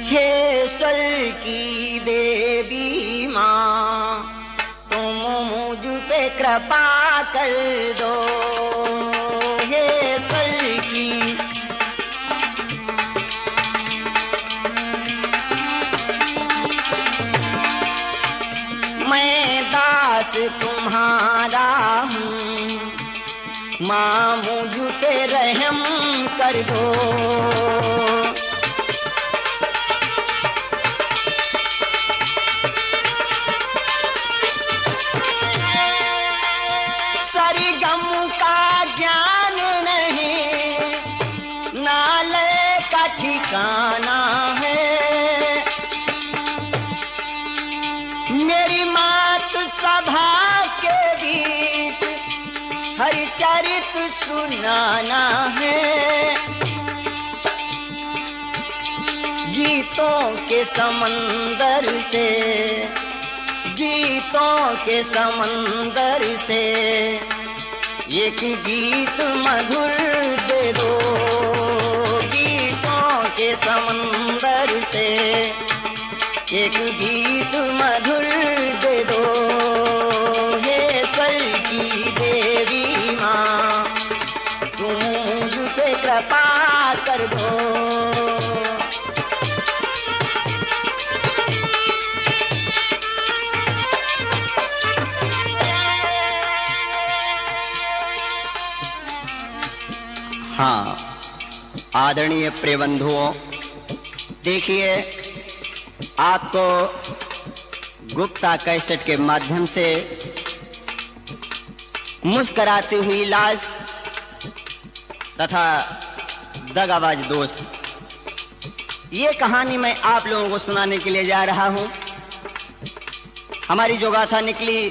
हे स्वर की देवी माँ, तुम मुझ पे कृपा कर दो। हे स्वर की मैं दास तुम्हारा हूँ, माँ मुझ पे रहम कर दो। सरगम का ज्ञान नहीं, नाले का ठिकाना है। मेरी मात सभा के बीच हरि चरित्र सुनाना है। गीतों के समंदर से, गीतों के समंदर से एक गीत मधुर दे दो। गीतों के समंदर से एक गीत मधुर दे दो। हे स्वर की देवी माँ, तुम मुझ पे कृपा कर दो। हाँ, आदरणीय प्रिय बंधुओं, देखिए आपको गुप्ता कैसेट के माध्यम से मुस्कुराती हुई लाश तथा दगाबाज दोस्त, ये कहानी मैं आप लोगों को सुनाने के लिए जा रहा हूं। हमारी जो गाथा निकली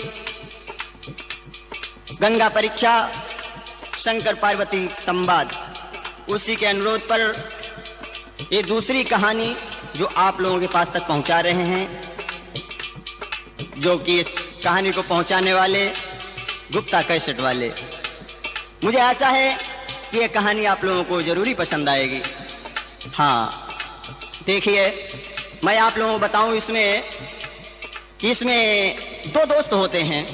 गंगा परीक्षा शंकर पार्वती संवाद, उसी के अनुरोध पर ये दूसरी कहानी जो आप लोगों के पास तक पहुंचा रहे हैं, जो कि इस कहानी को पहुंचाने वाले गुप्ता कैसेट वाले। मुझे आशा है कि ये कहानी आप लोगों को जरूरी पसंद आएगी। हाँ, देखिए मैं आप लोगों को बताऊं इसमें कि इसमें दो दोस्त होते हैं।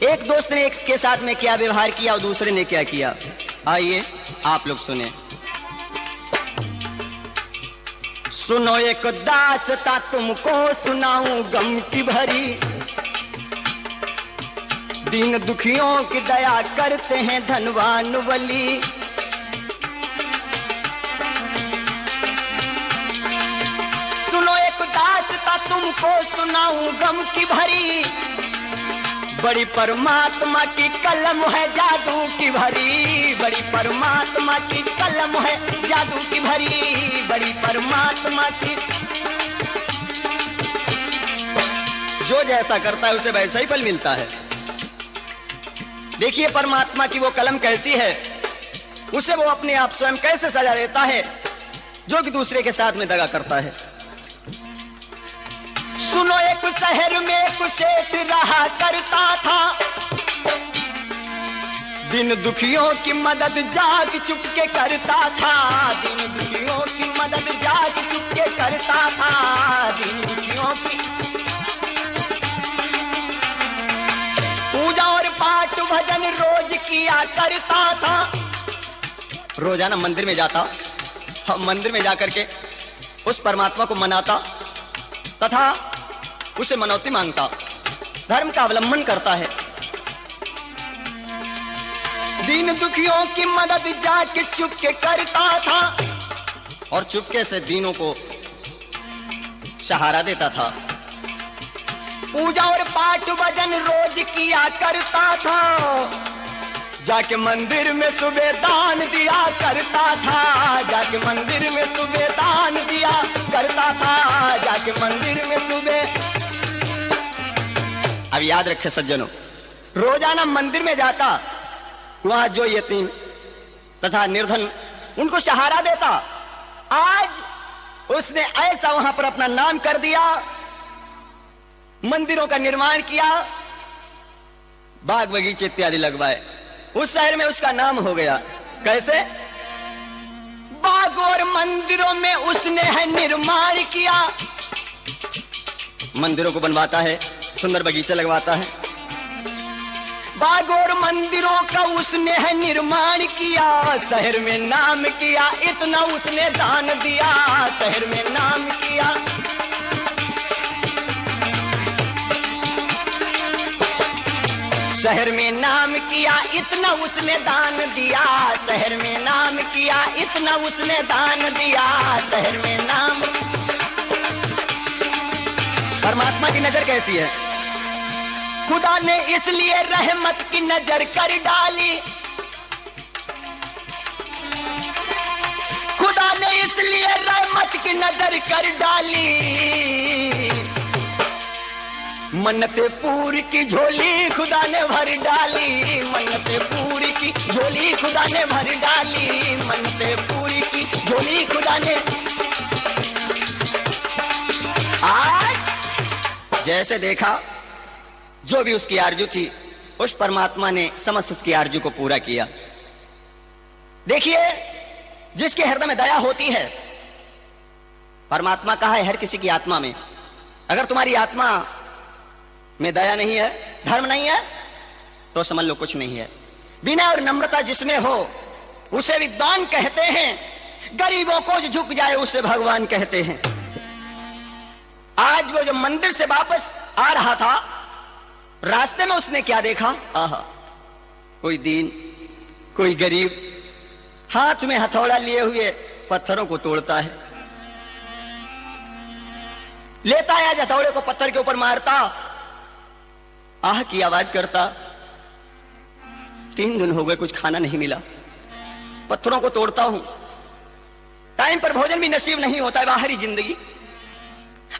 एक दोस्त ने एक के साथ में क्या व्यवहार किया और दूसरे ने क्या किया, आइए आप लोग सुने। सुनो एक दास्तां तुमको सुनाऊं गम की भरी, दीन दुखियों की दया करते हैं धनवान वली। सुनो एक दास्तां तुमको सुनाऊं गम की भरी, बड़ी परमात्मा की कलम है जादू की भरी। बड़ी परमात्मा की कलम है जादू की भरी। बड़ी परमात्मा की, जो जैसा करता है उसे वैसा ही फल मिलता है। देखिए परमात्मा की वो कलम कैसी है, उसे वो अपने आप स्वयं कैसे सजा देता है जो कि दूसरे के साथ में दगा करता है। सुनो एक शहर में एक सेठ रहा करता था, दिन दुखियों की मदद जाग चुपके करता था। दिन दुखियों की मदद जाग चुपके करता था। दिन दुखियों की पूजा और पाठ भजन रोज किया करता था। रोजाना मंदिर में जाता, मंदिर में जाकर के उस परमात्मा को मनाता तथा उसे मनौती मांगता, धर्म का अवलंबन करता है। दीन दुखियों की मदद जाके चुपके करता था और चुपके से दीनों को सहारा देता था। पूजा और पाठ भजन रोज किया करता था। जाके मंदिर में सुबह दान दिया करता था। जाके मंदिर में सुबह दान दिया करता था। जाके मंदिर में सुबह, अब याद रखे सज्जनों, रोजाना मंदिर में जाता, वहां जो यतीम तथा निर्धन उनको सहारा देता। आज उसने ऐसा वहां पर अपना नाम कर दिया, मंदिरों का निर्माण किया, बाग बगीचे इत्यादि लगवाए। उस शहर में उसका नाम हो गया। कैसे? बाग और मंदिरों में उसने है निर्माण किया। मंदिरों को बनवाता है, सुंदर बगीचा लगवाता है। बाग और मंदिरों का उसने है निर्माण किया, शहर में नाम किया, इतना उसने दान दिया, शहर में नाम किया। शहर में नाम किया, इतना उसने दान दिया, शहर में नाम किया, इतना उसने दान दिया, शहर में नाम। परमात्मा की नजर कैसी है? खुदा ने इसलिए रहमत की नजर कर डाली, खुदा ने इसलिए रहमत की नजर कर डाली। मन्नते पूरी की झोली खुदा ने भर डाली, मन्नते पूरी की झोली खुदा ने भर डाली, मन्नते पूरी की झोली खुदा ने। आज जैसे देखा, जो भी उसकी आरजू थी, उस परमात्मा ने समस्त उसकी आरजू को पूरा किया। देखिए, जिसके हृदय में दया होती है, परमात्मा कहा है हर किसी की आत्मा में। अगर तुम्हारी आत्मा में दया नहीं है, धर्म नहीं है, तो समझ लो कुछ नहीं है। विनय और नम्रता जिसमें हो उसे विद्वान कहते हैं, गरीबों को जो झुक जाए उसे भगवान कहते हैं। आज वो जो मंदिर से वापस आ रहा था, रास्ते में उसने क्या देखा? आहा, कोई दीन, कोई गरीब हाथ में हथौड़ा लिए हुए पत्थरों को तोड़ता है, लेता है हथौड़े को, पत्थर के ऊपर मारता, आह की आवाज करता। 3 दिन हो गए, कुछ खाना नहीं मिला, पत्थरों को तोड़ता हूं, टाइम पर भोजन भी नसीब नहीं होता है, बाहरी जिंदगी।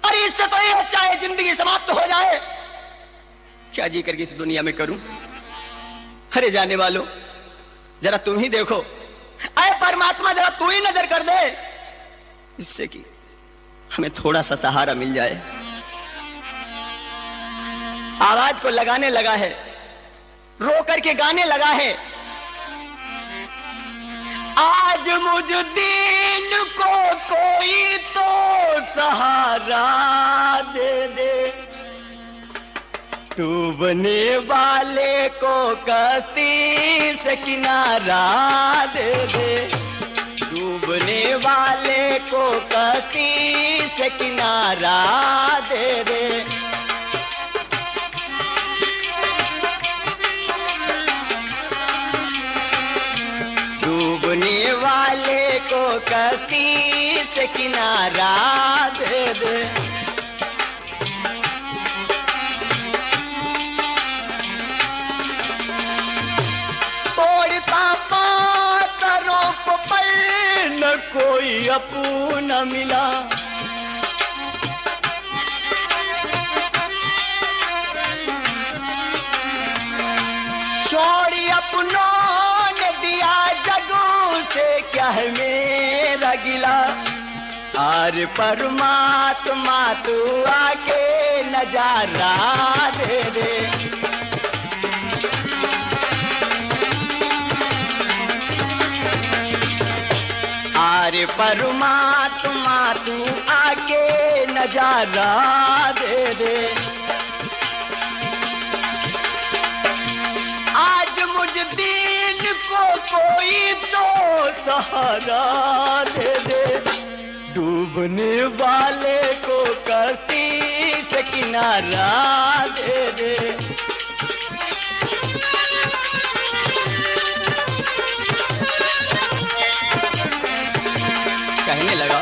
अरे इससे तो ये अच्छा है जिंदगी समाप्त हो जाए, क्या जी करके इस दुनिया में करूं। अरे जाने वालों, जरा तुम ही देखो, अरे परमात्मा जरा तू ही नजर कर दे, इससे कि हमें थोड़ा सा सहारा मिल जाए। आवाज को लगाने लगा है, रो करके गाने लगा है, आज मुझ दीन को कोई तो सहारा दे दे, डूबने वाले को कश्ती से किनारा दे दे, डूबने वाले को कश्ती से किनारा दे दे। डूबने वाले को कश्ती से किनारा दे दे। तोड़ता पातरों को पर न कोई अपना मिला, छोड़ी अपनों ने दिया जगों से क्या है मेरा गिला। आर परमात्मा तू आके नजारा दे दे, आरे परमात्मा तू आके नजारा दे दे। आज मुझ दीन को कोई तो सहारा दे दे, डूबने वाले को कश्ती से किनारा दे दे। कहने लगा,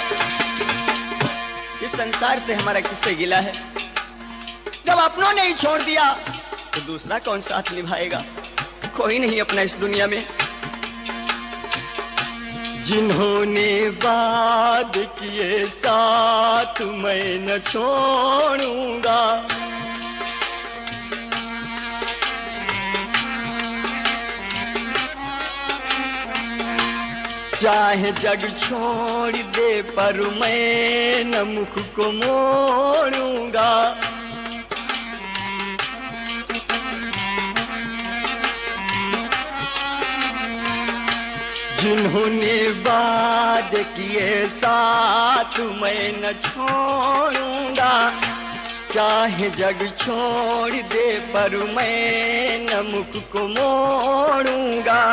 इस संसार से हमारा किससे गिला है, जब अपनों ने ही छोड़ दिया तो दूसरा कौन साथ निभाएगा। कोई नहीं अपना इस दुनिया में। जिन्होंने वाद किए साथ मैं न छोड़ूंगा, चाहे जग छोड़ दे पर मैं न मुख को मोड़ूंगा। जिन्होंने वाद वादे किए साथ मैं न छोड़ूंगा, चाहे जग छोड़ दे पर मैं न मुख को मोड़ूंगा।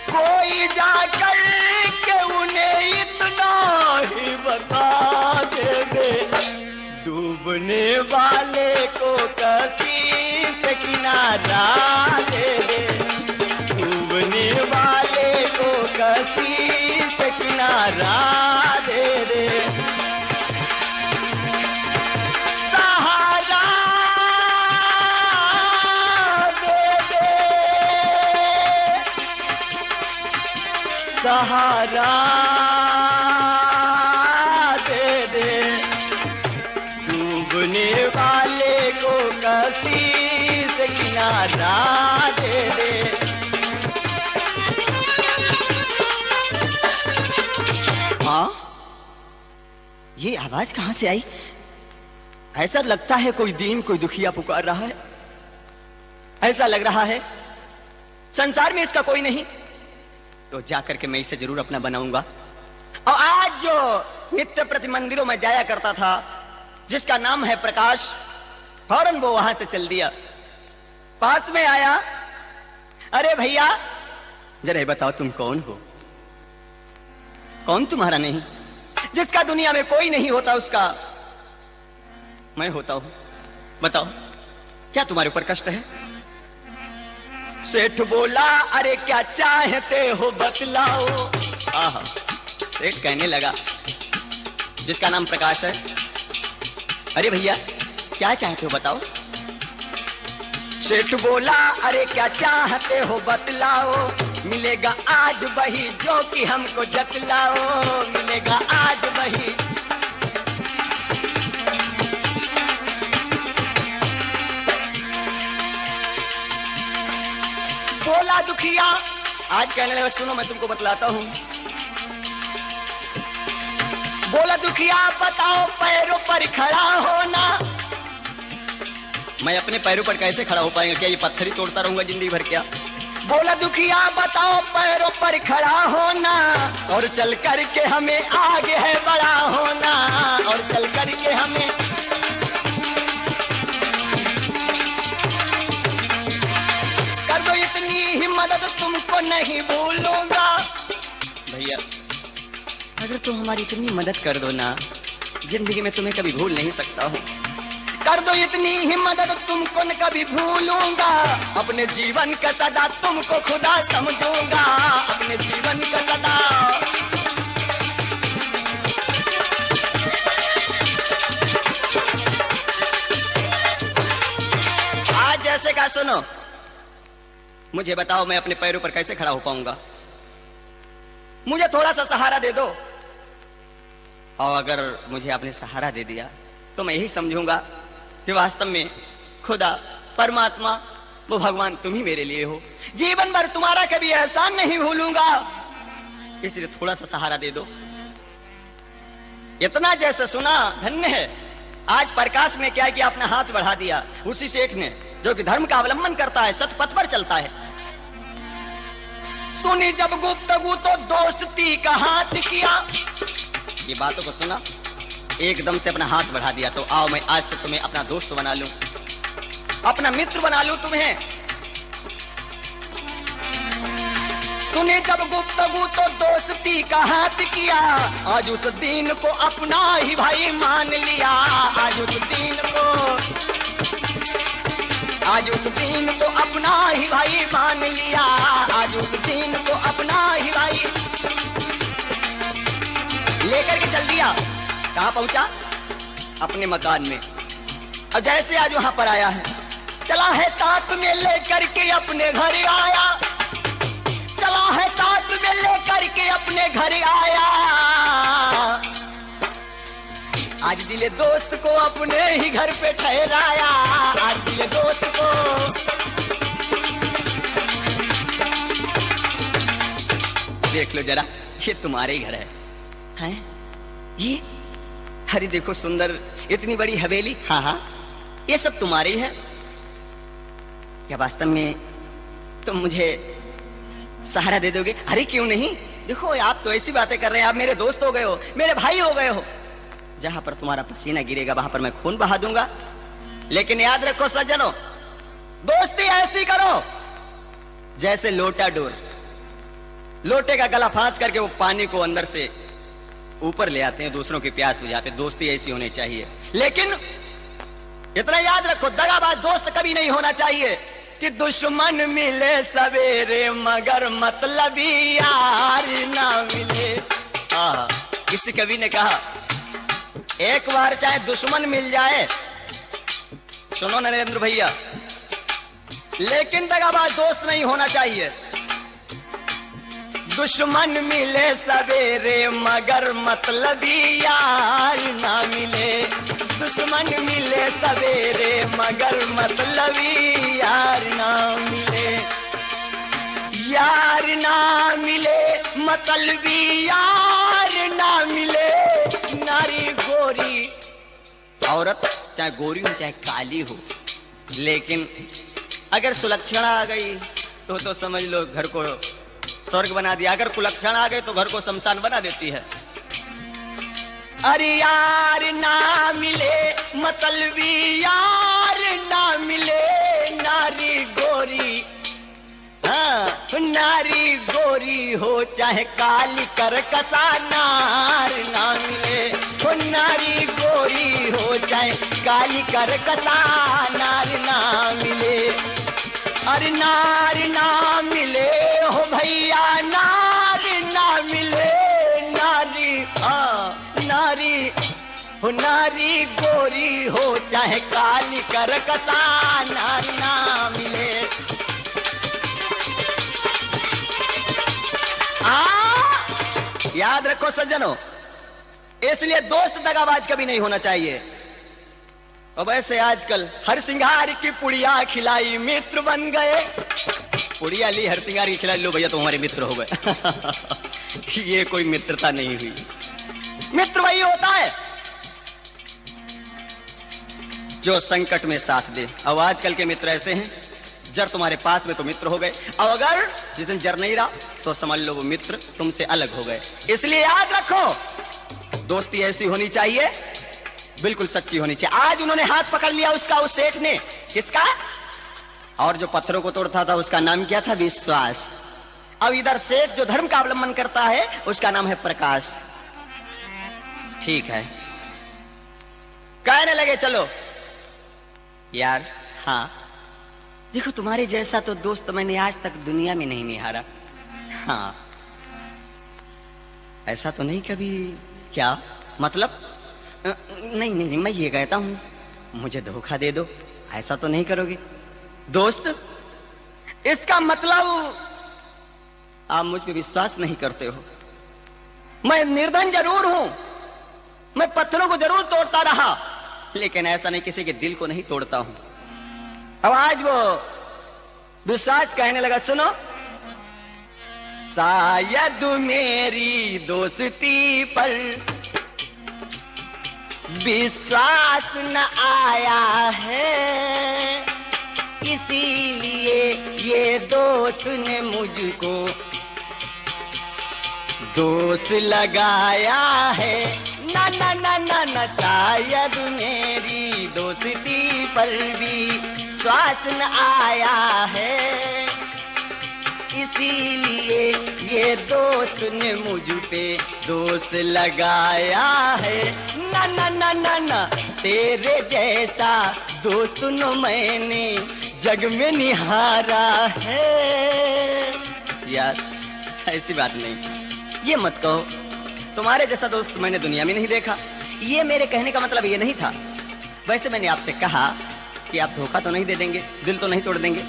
कोई जाकर के उन्हें इतना ही बता दे, डूबने वाले को कसी से किनारा दे दे, डूबने वाले को कसी से किनारा दे दे। सहारा दे दे, सहारा दे दे, डूबने वाले को कसी से किनारा दे दे। हाँ, ये आवाज कहां से आई? ऐसा लगता है कोई दीन, कोई दुखिया पुकार रहा है। ऐसा लग रहा है संसार में इसका कोई नहीं, तो जाकर के मैं इसे जरूर अपना बनाऊंगा। और आज जो नित्य प्रति मंदिरों में जाया करता था, जिसका नाम है प्रकाश, फौरन वो वहां से चल दिया। पास में आया, अरे भैया जरा बताओ तुम कौन हो? कौन तुम्हारा नहीं? जिसका दुनिया में कोई नहीं होता उसका मैं होता हूं। बताओ क्या तुम्हारे ऊपर कष्ट है? सेठ बोला, अरे क्या चाहते हो बतलाओ। आहा, सेठ कहने लगा जिसका नाम प्रकाश है, अरे भैया क्या चाहते हो बताओ। सेठ बोला, अरे क्या चाहते हो बतलाओ, मिलेगा आज वही जो कि हमको जतलाओ, मिलेगा आज वही। बोला दुखिया, आज कहने लगा सुनो मैं तुमको बतलाता हूं। बोला दुखिया बताओ पैरों पर खड़ा होना। मैं अपने पैरों पर कैसे खड़ा हो पाएगा? क्या ये पत्थर ही तोड़ता रहूंगा जिंदगी भर क्या? बोला दुखिया बताओ पैरों पर खड़ा होना, और चल करके हमें आगे है बड़ा होना, और चल करके हमें कर दो इतनी ही मदद तुमको नहीं भूलूंगा। भैया अगर तुम हमारी इतनी मदद कर दो ना, जिंदगी में तुम्हें कभी भूल नहीं सकता हूँ। कर दो इतनी ही मदद तुमको न कभी भूलूंगा, अपने जीवन का सदा तुमको खुदा समझूंगा, अपने जीवन का सदा। आज जैसे का सुनो, मुझे बताओ मैं अपने पैरों पर कैसे खड़ा हो पाऊंगा? मुझे थोड़ा सा सहारा दे दो, और अगर मुझे आपने सहारा दे दिया तो मैं यही समझूंगा कि वास्तव में खुदा परमात्मा वो भगवान तुम ही मेरे लिए हो। जीवन भर तुम्हारा कभी एहसान नहीं भूलूंगा, इसलिए थोड़ा सा सहारा दे दो। इतना जैसे सुना धन्य है। आज प्रकाश ने क्या किया? अपना हाथ बढ़ा दिया उसी सेठ ने जो कि धर्म का अवलंबन करता है, सत पथ पर चलता है। सुनी जब गुफ्तगू तो दोस्ती का हाथ किया। ये बातों को सुना, एकदम से अपना हाथ बढ़ा दिया। तो आओ मैं आज से तुम्हें अपना दोस्त बना लूं, अपना मित्र बना लूं तुम्हें। सुने जब गुफ्तगू तो दोस्ती का हाथ किया, आज उस दिन को अपना ही भाई मान लिया। आज उस दिन को, आज उस दिन को अपना ही भाई मान लिया। आज उस दिन को अपना ही भाई लेकर के चल दिया। कहां पहुंचा? अपने मकान में। और जैसे आज वहां पर आया है, चला है साथ में लेकर के अपने घर आया। चला है साथ में लेकर के अपने घर आया। आज दिले दोस्त को अपने ही घर पे ठहराया। आज दिले दोस्त को देख लो जरा, ये तुम्हारे ही घर है, हैं? ये अरे देखो सुंदर, इतनी बड़ी हवेली। हाँ हाँ, ये सब तुम्हारे ही है। क्या वास्तव में तुम मुझे सहारा दे दोगे? अरे क्यों नहीं, देखो आप तो ऐसी बातें कर रहे हैं, आप मेरे दोस्त हो गए हो, मेरे भाई हो गए हो। जहां पर तुम्हारा पसीना गिरेगा वहां पर मैं खून बहा दूंगा। लेकिन याद रखो सज्जनों, दोस्ती ऐसी करो जैसे लोटा डोर। लोटे का गला फांस करके वो पानी को अंदर से ऊपर ले आते हैं, दूसरों की प्यास बुझाते हैं। दोस्ती ऐसी होनी चाहिए। लेकिन इतना याद रखो, दगाबाज दोस्त कभी नहीं होना चाहिए कि दुश्मन मिले सवेरे मगर मतलबी यार ना मिले। किसी कवि ने कहा, एक बार चाहे दुश्मन मिल जाए, सुनो नरेंद्र भैया, लेकिन दगाबाज दोस्त नहीं होना चाहिए। दुश्मन मिले सवेरे मगर मतलबी यार ना मिले। दुश्मन मिले सवेरे मगर मतलबी यार ना मिले। यार ना मिले मतलबी यार ना मिले। नारी गोरी, औरत चाहे गोरी हो चाहे काली हो, लेकिन अगर सुलक्षणा आ गई तो समझ लो घर को स्वर्ग बना दिया। अगर कुलक्षण आ गए तो घर को शमशान बना देती है। अरे यार ना मिले मतलबी यार ना मिले। नारी गोरी, हाँ नारी गोरी हो चाहे काली करकसा नार ना मिले। वो नारी गोरी हो चाहे काली करकसा नार ना मिले। अरे नार ना मिले हो भैया, नार ना मिले। नारी नारी हो, नारी गोरी हो चाहे काली करकसा नार ना मिले। याद रखो सज्जनों, इसलिए दोस्त दगाबाज कभी नहीं होना चाहिए। अब ऐसे आजकल हर सिंगार की पुड़िया खिलाई मित्र बन गए। पुड़िया ली, हर सिंगार की खिलाई, लो भैया तो हमारे मित्र हो गए। ये कोई मित्रता नहीं हुई। मित्र वही होता है जो संकट में साथ दे। अब आजकल के मित्र ऐसे हैं, जर तुम्हारे पास में तो मित्र हो गए, और अगर जिस दिन जर नहीं रहा तो समझ लो वो मित्र तुमसे अलग हो गए। इसलिए याद रखो, दोस्ती ऐसी होनी चाहिए, बिल्कुल सच्ची होनी चाहिए। आज उन्होंने हाथ पकड़ लिया उसका, उस सेठ ने। किसका? और जो पत्थरों को तोड़ता था उसका नाम क्या था? विश्वास। अब इधर सेठ जो धर्म का अवलंबन करता है उसका नाम है प्रकाश। ठीक है, कहने लगे चलो यार, हाँ देखो तुम्हारे जैसा तो दोस्त मैंने आज तक दुनिया में नहीं निहारा। हाँ ऐसा तो नहीं कभी। क्या मतलब? नहीं नहीं नहीं, मैं ये कहता हूं मुझे धोखा दे दो, ऐसा तो नहीं करोगे दोस्त? इसका मतलब आप मुझ पे विश्वास नहीं करते हो। मैं निर्धन जरूर हूं, मैं पत्थरों को जरूर तोड़ता रहा, लेकिन ऐसा नहीं किसी के दिल को नहीं तोड़ता हूं। अब आज वो विश्वास कहने लगा, सुनो शायद मेरी दोस्ती पर विश्वास न आया है, इसीलिए ये दोस्त ने मुझको दोष लगाया है। ना ना ना ना ना, शायद मेरी दोस्ती पर भी विश्वास न आया है, इसीलिए ये दोस्त ने मुझ पे दोष लगाया है। ना ना ना ना ना, तेरे जैसा दोस्त न मैंने जग में निहारा है। यार ऐसी बात नहीं, ये मत कहो तुम्हारे जैसा दोस्त मैंने दुनिया में नहीं देखा। ये मेरे कहने का मतलब ये नहीं था। वैसे मैंने आपसे कहा कि आप धोखा तो नहीं दे देंगे, दिल तो नहीं तोड़ देंगे,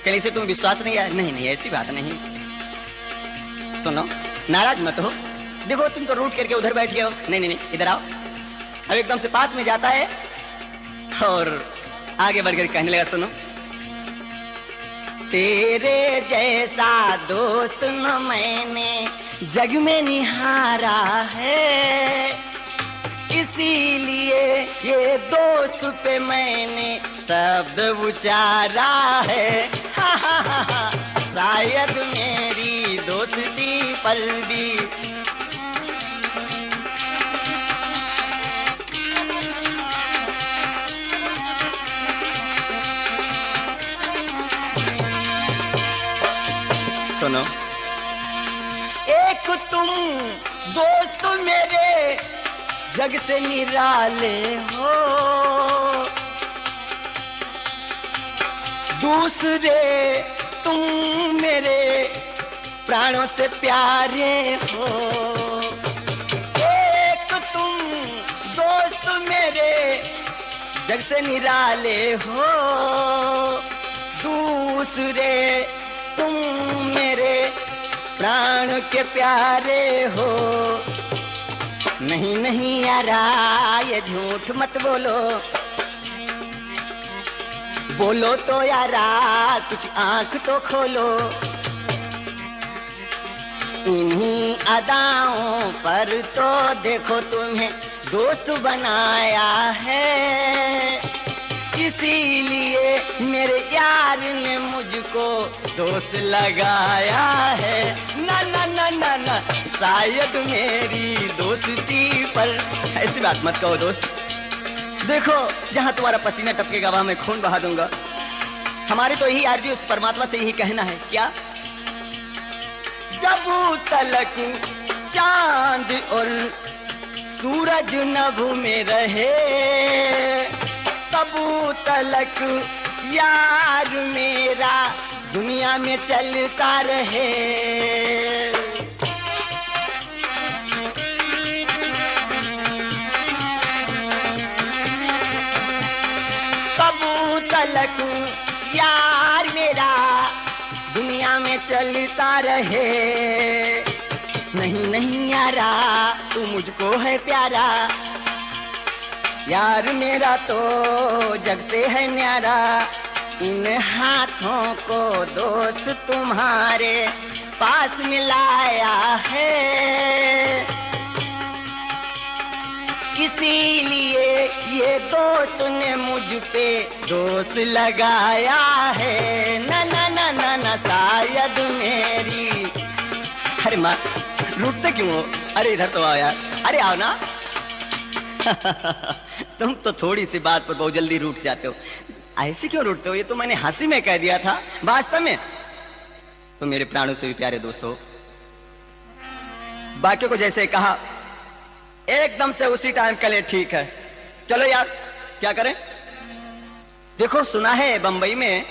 कहीं से तुम विश्वास नहीं आया? नहीं नहीं, ऐसी बात नहीं। सुनो, नाराज मत हो। देखो तुम तो रूट करके उधर बैठ गए हो। नहीं नहीं नहीं, इधर आओ। अब एकदम से पास में जाता है और आगे बढ़कर कहने लगा, सुनो तेरे जैसा दोस्त न मैंने जग में निहारा है, इसीलिए ये दोस्त पे मैंने शब्द उचारा है। शायद मेरी दोस्ती पर भी। सुनो, एक तुम दोस्त मेरे जग से निराले हो, दूसरे तुम मेरे प्राणों से प्यारे हो। एक तुम दोस्त मेरे जग से निराले हो, दूसरे तुम मेरे प्राण के प्यारे हो। नहीं नहीं यारा ये झूठ मत बोलो, बोलो तो यारा कुछ आंख तो खोलो। इन्हीं अदाओं पर तो देखो तुम्हें दोस्त बनाया है, इसीलिए मेरे यार ने मुझको दोस्त लगाया है। ना ना ना ना ना, शायद मेरी दोस्ती पर ऐसी बात मत कहो दोस्त। देखो, जहां तुम्हारा पसीना टपकेगा वहां मैं खून बहा दूंगा। हमारी तो यही आरज़ू उस परमात्मा से यही कहना है। क्या? जब तलक चांद और सूरज नभ में रहे, तब तलक यार मेरा दुनिया में चलता रहे। तब तलक यार मेरा दुनिया में चलता रहे। नहीं नहीं यारा तू मुझको है प्यारा, यार मेरा तो जग से है न्यारा। इन हाथों को दोस्त तुम्हारे पास मिलाया है, इसीलिए ये दोस्त ने मुझ पे दोस्त लगाया है। ना ना ना ना ना, शायद मेरी। अरे माँ रूठते क्यों हो? अरे इधर तो आओ यार, अरे आओ ना। तुम तो थोड़ी सी बात पर बहुत जल्दी रूठ जाते हो। ऐसे क्यों रूठते हो? ये तो मैंने हंसी में कह दिया था, वास्तव में तो मेरे प्राणों से भी प्यारे दोस्त हो। बाकियों को जैसे कहा एकदम से उसी टाइम कले ठीक है, चलो यार क्या करें। देखो, सुना है बंबई में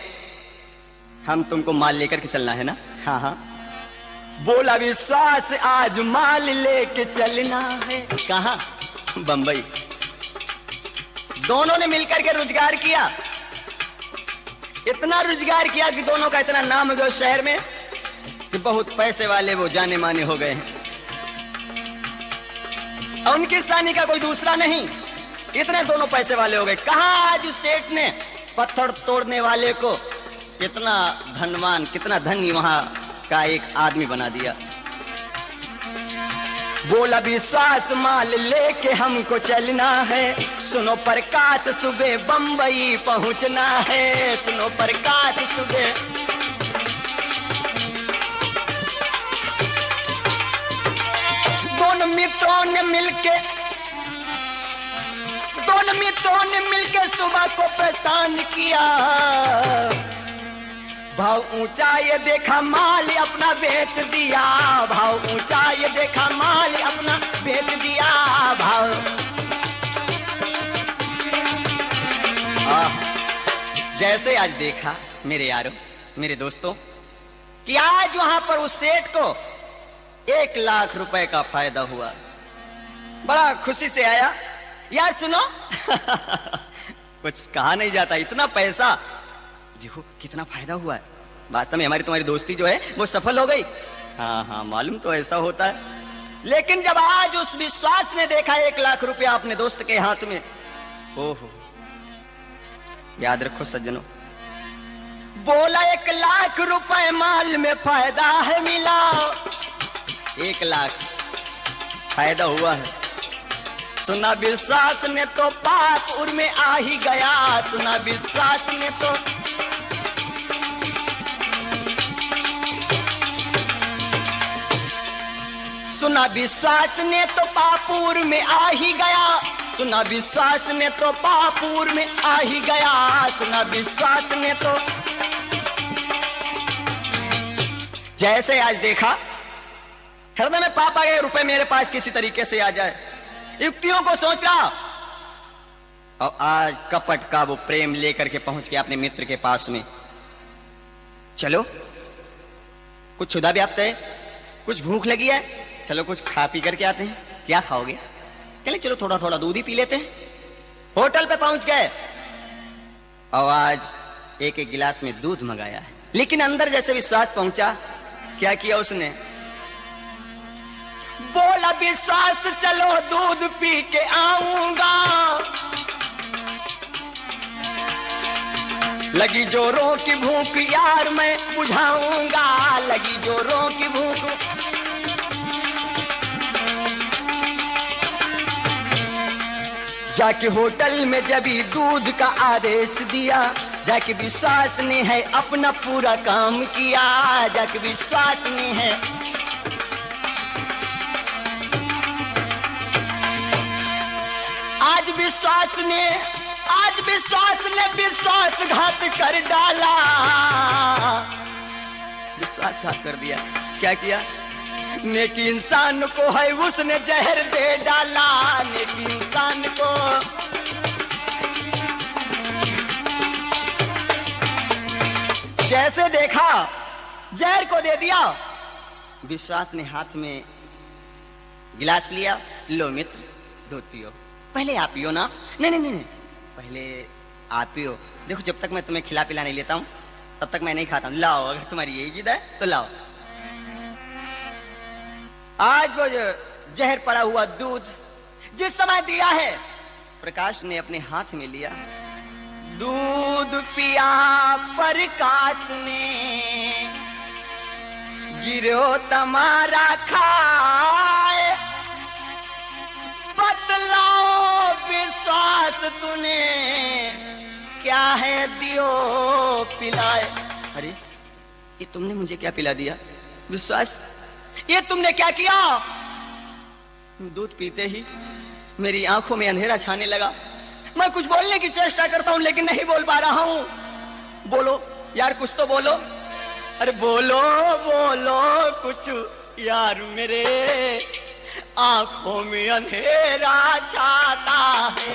हम तुमको माल लेकर के चलना है ना? हाँ हाँ। बोला विश्वास आज माल लेके चलना है। कहाँ? बंबई। दोनों ने मिलकर के रोजगार किया, इतना रोजगार किया कि दोनों का इतना नाम हो गया शहर में कि बहुत पैसे वाले वो जाने माने हो गए हैं। और उनकी सानी का कोई दूसरा नहीं, इतने दोनों पैसे वाले हो गए। कहा आज उस सेठ ने पत्थर तोड़ने वाले को कितना धनवान, कितना धनी वहां का एक आदमी बना दिया। बोला विश्वास माल लेके हमको चलना है, सुनो प्रकाश सुबह बंबई पहुंचना है। सुनो प्रकाश सुबह। दोनों मित्रों ने मिलके सुबह को प्रस्थान किया। भाव ऊंचा ये देखा माल अपना बेच दिया, भाव ऊंचा ये देखा माल अपना बेच दिया। भाव जैसे आज देखा मेरे यारों, मेरे दोस्तों, कि आज वहां पर उस सेठ को 1 लाख रुपए का फायदा हुआ। बड़ा खुशी से आया। यार सुनो कुछ कहा नहीं जाता, इतना पैसा देखो कितना फायदा हुआ है। वास्तव में हमारी तुम्हारी दोस्ती जो है वो सफल हो गई। हाँ हाँ, मालूम तो ऐसा होता है। लेकिन जब आज उस विश्वास ने देखा 1 लाख रुपया अपने दोस्त के हाथ में, ओहो, याद रखो सज्जनों, बोला 1 लाख रुपए माल में फायदा है मिला। 1 लाख फायदा हुआ है। सुना विश्वास ने तो पाकपुर में आ ही गया। सुना विश्वास ने तो सुना विश्वास ने तो पापुर में आ ही गया, सुना विश्वास ने तो पापुर में आ ही गया, सुना विश्वास ने तो। जैसे आज देखा हृदय में पाप आ गए, रुपए मेरे पास किसी तरीके से आ जाए, युक्तियों को सोच रहा, और आज कपट का वो प्रेम लेकर के पहुंच गया अपने मित्र के पास में। चलो कुछ क्षुधा व्याप्त है, कुछ भूख लगी है, चलो कुछ खा पी करके आते हैं। क्या खाओगे? चले चलो थोड़ा थोड़ा दूध ही पी लेते हैं। होटल पे पहुंच गए और आज एक एक गिलास में दूध मंगाया है, लेकिन अंदर जैसे विश्वास पहुंचा, क्या किया उसने? बोला विश्वास चलो दूध पी के आऊंगा, लगी जोरों की भूख यार मैं बुझाऊंगा, लगी जोरों की भूख। जाके होटल में जब ही दूध का आदेश दिया, जाके विश्वास ने है अपना पूरा काम किया, जाके विश्वास ने है। आज विश्वास ने विश्वासघात कर डाला, विश्वासघात कर दिया। क्या किया? नेकी इंसान को है उसने जहर दे डाला, नेकी इंसान को। जैसे देखा जहर को दे दिया, विश्वास ने हाथ में गिलास लिया, लो मित्र दूध पियो। पहले आप पियो ना। नहीं नहीं नहीं, पहले आप पियो। देखो जब तक मैं तुम्हें खिला पिला नहीं लेता हूं तब तक मैं नहीं खाता हूं। लाओ, अगर तुम्हारी यही जिद है तो लाओ। आज वो जहर पड़ा हुआ दूध जिस समय दिया है, प्रकाश ने अपने हाथ में लिया, दूध पिया प्रकाश ने, गिरो तुम्हारा खाए, बतलाओ विश्वास तूने क्या है दियो पिलाए। अरे ये तुमने मुझे क्या पिला दिया? विश्वास, ये तुमने क्या किया? दूध पीते ही मेरी आंखों में अंधेरा छाने लगा। मैं कुछ बोलने की चेष्टा करता हूं लेकिन नहीं बोल पा रहा हूं। बोलो यार, कुछ तो बोलो। अरे बोलो बोलो कुछ यार, मेरे आंखों में अंधेरा छाता है।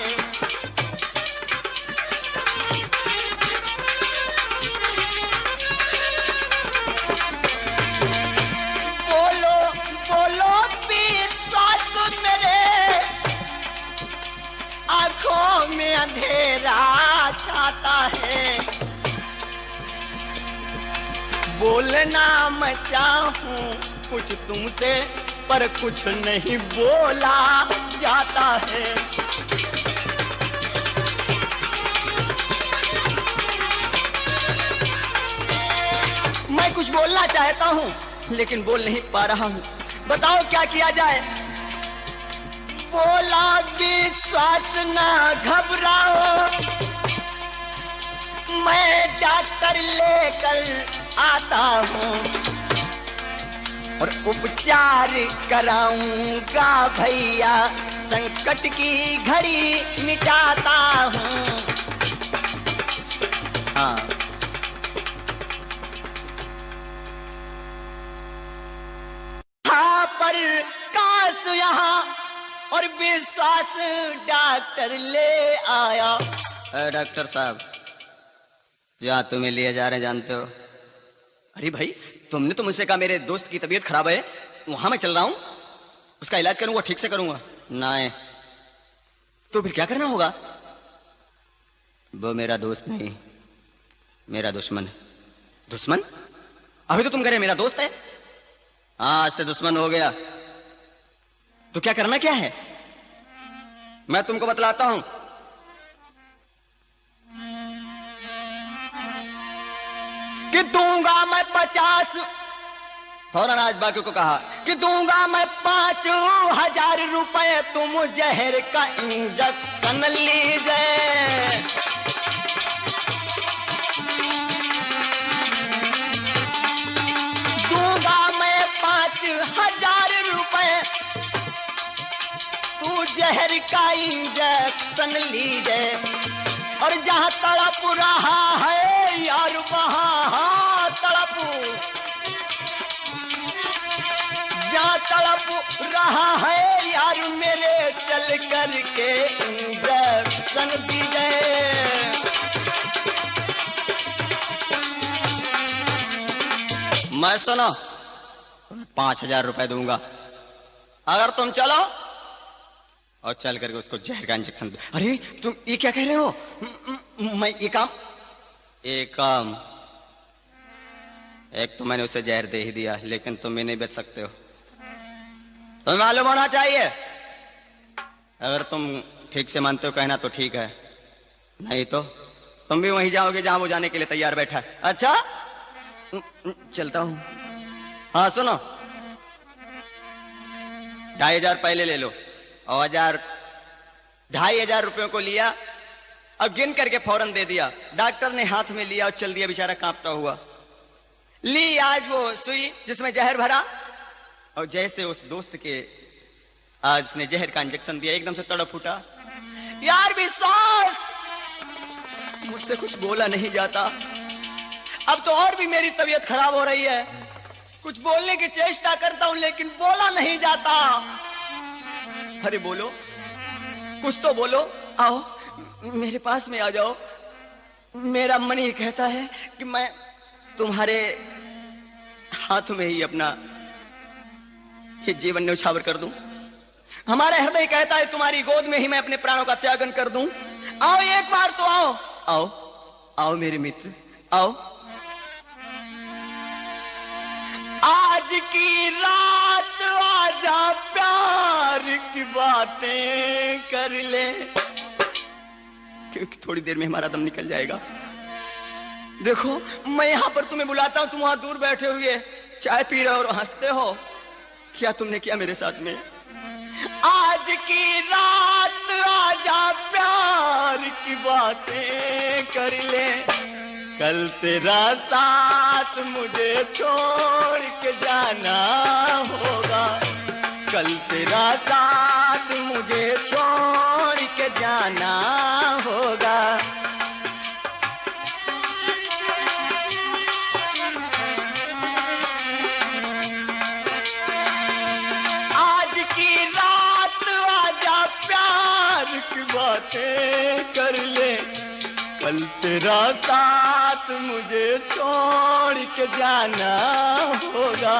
बोलो बोलो विश्वास, मेरे आंखों में अंधेरा छाता है। बोलना मैं चाहूं कुछ तुमसे, पर कुछ नहीं बोला जाता है। मैं कुछ बोलना चाहता हूं लेकिन बोल नहीं पा रहा हूं। बताओ क्या किया जाए? बोला विश्वास ना घबराओ, मैं डॉक्टर लेकर आता हूं और उपचार कराऊंगा भैया, संकट की घड़ी मिटाता हूं। हाँ, पर काश यहाँ और विश्वास डॉक्टर ले आया। डॉक्टर साहब, जहाँ तुम्हें लिए जा रहे जानते हो? अरे भाई, तुमने तो मुझसे कहा मेरे दोस्त की तबीयत खराब है, वहां मैं चल रहा हूं, उसका इलाज करूंगा, ठीक से करूंगा। नहीं तो फिर क्या करना होगा? वो मेरा दोस्त नहीं, मेरा दुश्मन है। दुश्मन? अभी तो तुम कह रहे मेरा दोस्त है। हाँ, आज से दुश्मन हो गया। तो क्या करना क्या है? मैं तुमको बतलाता हूं। कि दूंगा मैं 50, फौरन आज बाकी को कहा कि दूंगा मैं 5,000 रुपए, तुम जहर का इंजेक्शन लीजिए। दूंगा मैं 5,000 रुपए, जहर का इंजेक्शन लीजिए, और जहां तड़प रहा है यार वहां तड़प, जहां तड़प रहा है यार मेरे चल करके इंजेक्शन दीजिए। मैं सुनो 5,000 रुपए दूंगा अगर तुम चलो और चल करके उसको जहर का इंजेक्शन दो। अरे तुम ये क्या कह रहे हो? मैं ये काम एक तो मैंने उसे जहर दे ही दिया, लेकिन तुम ही नहीं बच सकते हो। तुम्हें मालूम होना चाहिए, अगर तुम ठीक से मानते हो कहना तो ठीक है, नहीं तो तुम भी वहीं जाओगे जहां वो जाने के लिए तैयार बैठा है। अच्छा चलता हूं। हाँ सुनो, 2,500 पहले ले लो और 2,500 रुपयों को लिया और गिन करके फौरन दे दिया। डॉक्टर ने हाथ में लिया और चल दिया, बेचारा कांपता हुआ। ली आज वो सुई जिसमें जहर भरा, और जैसे उस दोस्त के आज उसने जहर का इंजेक्शन दिया, एकदम से तड़प उठा। यार विश्वास, मुझसे कुछ बोला नहीं जाता, अब तो और भी मेरी तबीयत खराब हो रही है। कुछ बोलने की चेष्टा करता हूं लेकिन बोला नहीं जाता। अरे बोलो, कुछ तो बोलो, आओ मेरे पास में आ जाओ। मेरा मन ये कहता है कि मैं तुम्हारे हाथ में ही अपना ये जीवन न्यौछावर कर दूं। हमारा हृदय कहता है तुम्हारी गोद में ही मैं अपने प्राणों का त्यागन कर दूं। आओ एक बार तो आओ, आओ आओ मेरे मित्र, आओ। आज की रात आजा प्यार की बातें कर ले, क्योंकि थोड़ी देर में हमारा दम निकल जाएगा। देखो मैं यहां पर तुम्हें बुलाता हूं, तुम वहां दूर बैठे हुए चाय पी रहे हो और हंसते हो। क्या तुमने किया मेरे साथ में? आज की रात आजा प्यार की बातें कर ले, कल तेरा साथ मुझे छोड़ के जाना होगा, कल तेरा साथ मुझे छोड़ के जाना होगा। आज की रात आजा प्यार की बातें कर ले, कल तेरा साथ मुझे छोड़ के जाना होगा,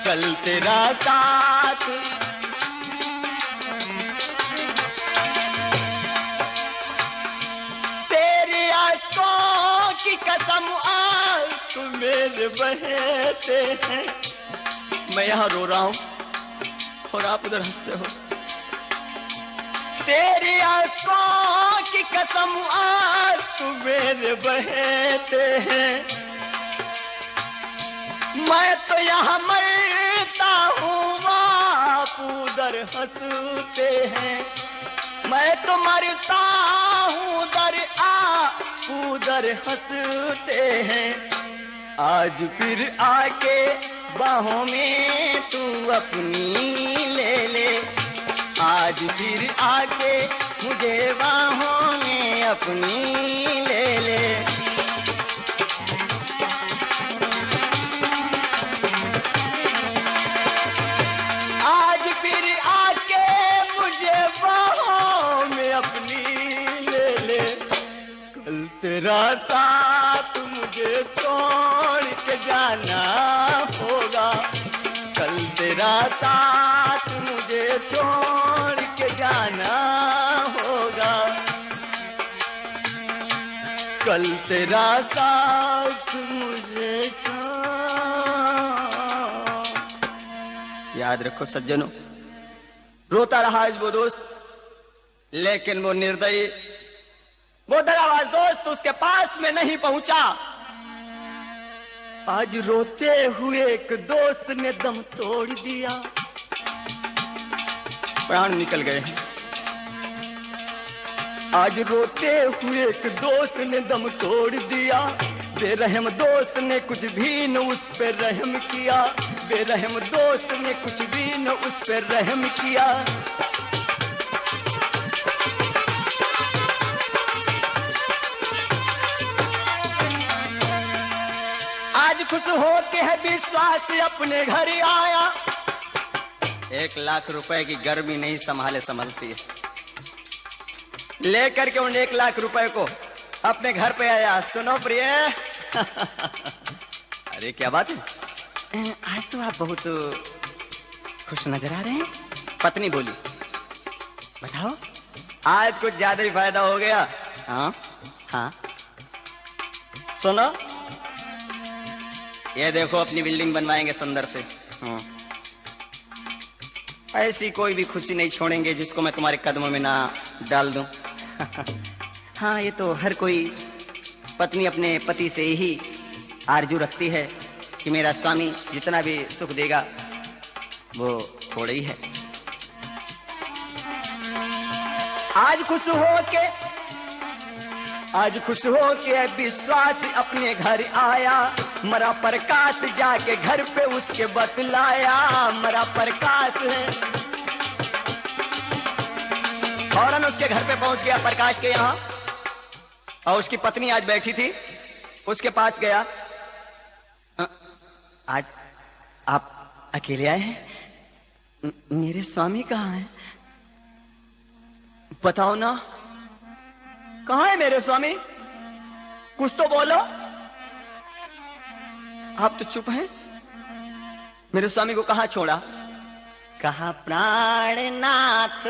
कल तेरा साथ। तेरे आंसुओं की कसम आंसू मेरे बहते हैं। मैं यहाँ रो रहा हूँ और आप उधर हंसते हो। तेरी आंखों की कसम आंसू मेरे बहते हैं। मैं तो यहाँ मरता हूँ आप उधर हंसते हैं। मैं तो मरता हूँ उधर हंसते हैं। आज फिर आके बाहों में तू अपनी ले ले, आज फिर आके मुझे बाहों में अपनी ले ले। आज फिर आके मुझे बाहों में अपनी ले ले, कल तेरा साथ मुझे छोड़ के जाना होगा, कल तेरा साथ मुझे छोड़ के जाना होगा, कल तेरा साथ मुझे याद रखो सज्जनों, रोता रहा आज वो दोस्त, लेकिन वो निर्दयी, वो दगाबाज दोस्त उसके पास में नहीं पहुंचा। आज रोते हुए एक दोस्त ने दम तोड़ दिया, प्राण निकल गए। आज रोते हुए एक दोस्त ने दम तोड़ दिया। बेरहम दोस्त ने कुछ भी न उस पे रहम किया, बेरहम दोस्त ने कुछ भी न उस पे रहम किया। खुश हो के है विश्वास अपने घर आया। 1 लाख रुपए की गर्मी नहीं संभलती है। लेकर के उन 1 लाख रुपए को अपने घर पे आया। सुनो प्रिय अरे क्या बात है, आज तो आप बहुत खुश नजर आ रहे हैं। पत्नी बोली, बताओ आज कुछ ज्यादा ही फायदा हो गया। हाँ हाँ, सुनो ये देखो अपनी बिल्डिंग बनवाएंगे सुंदर से। हाँ, ऐसी कोई भी खुशी नहीं छोड़ेंगे जिसको मैं तुम्हारे कदमों में ना डाल दूं। हाँ, ये तो हर कोई पत्नी अपने पति से ही आरजू रखती है कि मेरा स्वामी जितना भी सुख देगा वो थोड़ा ही है। आज खुश हो के विश्वास अपने घर आया। मरा प्रकाश जाके घर पे उसके बतलाया। मरा प्रकाश है, फौरन उसके घर पे पहुंच गया प्रकाश के यहाँ। और उसकी पत्नी आज बैठी थी, उसके पास गया। आज आप अकेले आए हैं? मेरे स्वामी कहाँ हैं? बताओ ना, कहाँ है मेरे स्वामी? कुछ तो बोलो। आप तो चुप हैं। मेरे स्वामी को कहाँ छोड़ा? कहा प्राणनाथ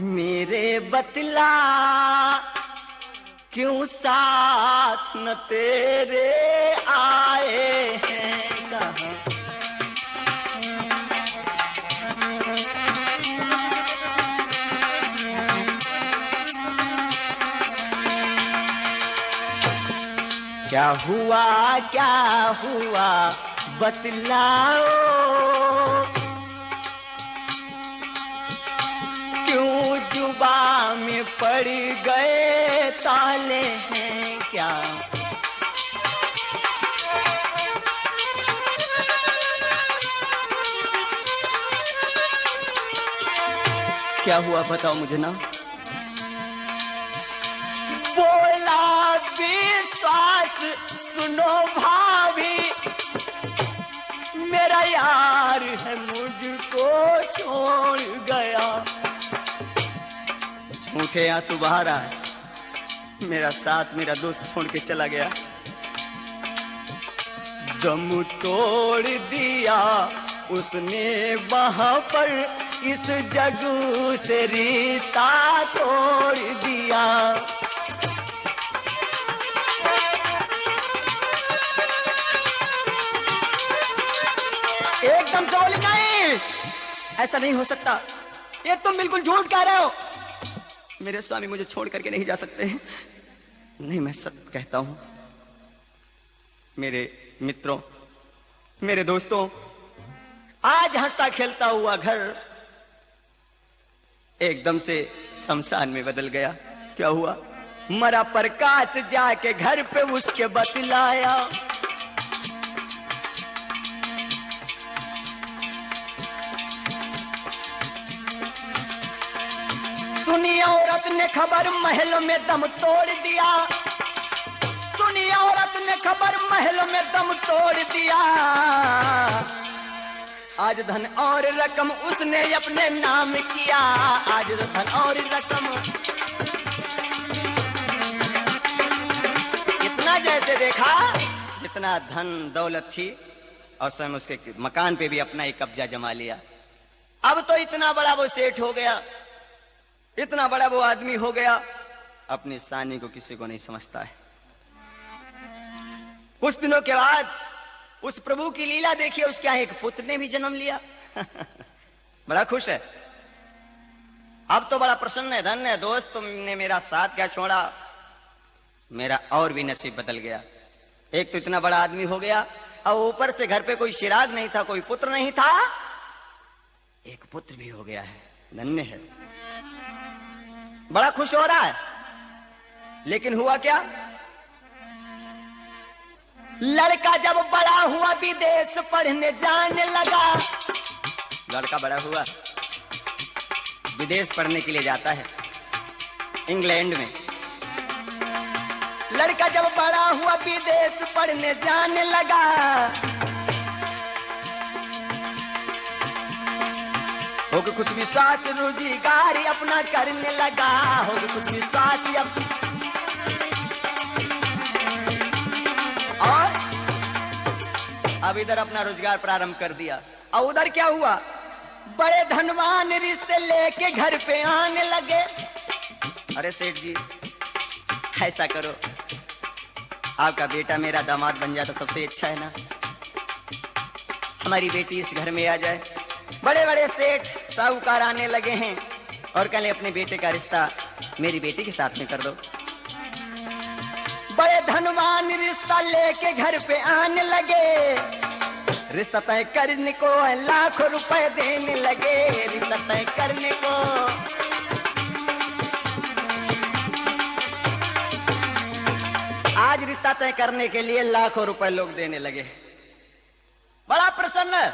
मेरे बतला, क्यों साथ न तेरे आए हैं। कहा क्या हुआ बतलाओ, क्यों जुबा में पड़ गए ताले हैं क्या। क्या हुआ बताओ मुझे ना। बोला विश्वास सुनो भाभी, मेरा यार है मुझको छोड़ गया। झूठे आंसू बहा रहा है, मेरा साथ मेरा दोस्त छोड़ के चला गया। दम तोड़ दिया उसने वहां पर, इस जग से रिश्ता तोड़ दिया। एकदम से बोली नहीं, ऐसा नहीं हो सकता, ये तुम बिल्कुल झूठ कह रहे हो। मेरे स्वामी मुझे छोड़ करके नहीं जा सकते हैं। नहीं, मैं सच कहता हूं। मेरे मित्रों, मेरे दोस्तों, आज हंसता खेलता हुआ घर एकदम से शमशान में बदल गया। क्या हुआ? मरा प्रकाश जाके घर पे उसके बतलाया। सुनी औरत ने खबर, महल में दम तोड़ दिया। सुनी औरत ने खबर, महल में दम तोड़ दिया। आज धन और रकम उसने अपने नाम किया। आज धन और रकम, इतना जैसे देखा जितना धन दौलत थी, और स्वयं उसके मकान पे भी अपना ही कब्जा जमा लिया। अब तो इतना बड़ा वो सेठ हो गया, इतना बड़ा वो आदमी हो गया, अपनी सानी को किसी को नहीं समझता है। कुछ दिनों के बाद उस प्रभु की लीला देखिए, उसके यहाँ एक पुत्र ने भी जन्म लिया। बड़ा खुश है, अब तो बड़ा प्रसन्न है। धन्य है दोस्त, तुमने मेरा साथ क्या छोड़ा। मेरा और भी नसीब बदल गया। एक तो इतना बड़ा आदमी हो गया, और ऊपर से घर पे कोई चिराग नहीं था, कोई पुत्र नहीं था, एक पुत्र भी हो गया है। धन्य है, बड़ा खुश हो रहा है। लेकिन हुआ क्या? लड़का जब बड़ा हुआ विदेश पढ़ने जाने लगा। लड़का बड़ा हुआ, विदेश पढ़ने के लिए जाता है, इंग्लैंड में। लड़का जब बड़ा हुआ विदेश पढ़ने जाने लगा, होगा कुछ विश्वास रोजगार अपना करने लगा, होगा कुछ विश्वास और अब इधर अपना रोजगार प्रारंभ कर दिया। और उधर क्या हुआ, बड़े धनवान रिश्ते लेके घर पे आने लगे। अरे सेठ जी ऐसा करो, आपका बेटा मेरा दामाद बन जाता सबसे अच्छा है ना, हमारी बेटी इस घर में आ जाए। बड़े बड़े सेठ साहूकार आने लगे हैं और कहले अपने बेटे का रिश्ता मेरी बेटी के साथ में कर दो। बड़े धनवान रिश्ता लेके घर पे आने लगे, रिश्ता तय करने को लाखों रुपए देने लगे, रिश्ता तय करने को। आज रिश्ता तय करने के लिए लाखों रुपए लोग देने लगे। बड़ा प्रसन्न,